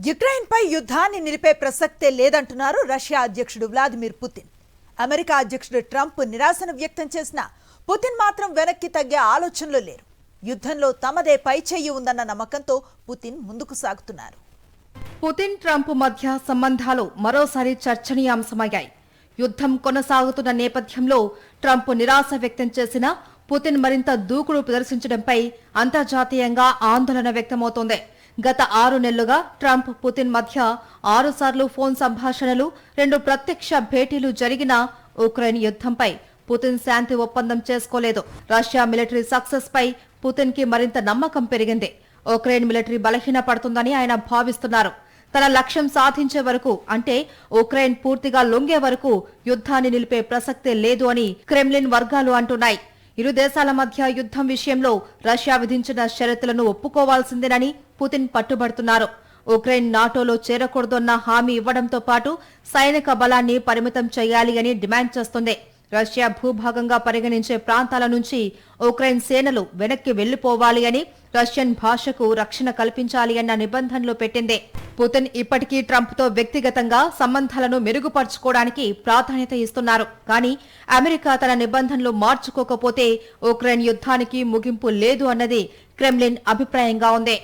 యుక్రెయిన్పై యుద్ధాన్ని నిలిపే ప్రసక్తే లేదంటున్నారు రష్యా అధ్యక్షుడు వ్లాదిమిర్ పుతిన్. అమెరికా అధ్యక్షుడు ట్రంప్ నిరాశను వ్యక్తం చేసినా పుతిన్ మాత్రం వెనక్కి తగ్గే ఆలోచనలో లేరు. యుద్ధంలో తమదే పైచేయి ఉందన్న నమ్మకంతో పుతిన్ ముందుకు సాగుతున్నారు. పుతిన్ ట్రంప్ మధ్య సంబంధాలు మరోసారి చర్చనీయాంశమయ్యాయి. యుద్ధం కొనసాగుతున్న నేపథ్యంలో ట్రంప్ నిరాశ వ్యక్తం చేసినా పుతిన్ మరింత దూకుడు ప్రదర్శించడంపై అంతర్జాతీయంగా ఆందోళన వ్యక్తమవుతోంది. గత 6 నెలలుగా ట్రంప్ పుతిన్ మధ్య 6 సార్లు ఫోన్ సంభాషణలు, 2 ప్రత్యక్ష భేటీలు జరిగినా ఉక్రెయిన్ యుద్ధంపై పుతిన్ శాంతి ఒప్పందం చేసుకోలేదు. రష్యా మిలిటరీ సక్సెస్ పై పుతిన్ కి మరింత నమ్మకం పెరిగింది. ఉక్రెయిన్ మిలిటరీ బలహీనపడుతుందని ఆయన భావిస్తున్నారు. తన లక్ష్యం సాధించే వరకు, అంటే ఉక్రెయిన్ పూర్తిగా లొంగే వరకు యుద్ధాన్ని నిలిపే ప్రసక్తే లేదు అని క్రెమ్లిన్ వర్గాలు అంటున్నాయి. ఇరు దేశాల మధ్య యుద్ధం విషయంలో రష్యా విధించిన షరతులను ఒప్పుకోవాల్సిందేనని పుతిన్ పట్టుబడుతున్నారు. ఉక్రెయిన్ నాటోలో చేరకూడదన్న హామీ ఇవ్వడంతో పాటు సైనిక బలాన్ని పరిమితం చేయాలి అని డిమాండ్ చేస్తుంది. రష్యా భూభాగంగా పరిగణించే ప్రాంతాల నుంచి ఉక్రెయిన్ సేనలు వెనక్కి వెళ్లిపోవాలి అని, రష్యన్ భాషకు రక్షణ కల్పించాలి అన్న నిబంధనలు పెట్టింది. పుతిన్ ఇప్పటికీ ట్రంప్తో వ్యక్తిగతంగా సంబంధాలను మెరుగుపరుచుకోవడానికి ప్రాధాన్యత ఇస్తున్నారు. కానీ అమెరికా తన నిబంధనలు మార్చుకోకపోతే ఉక్రెయిన్ యుద్ధానికి ముగింపు లేదు అన్నది క్రెమ్లిన్ అభిప్రాయంగా ఉంది.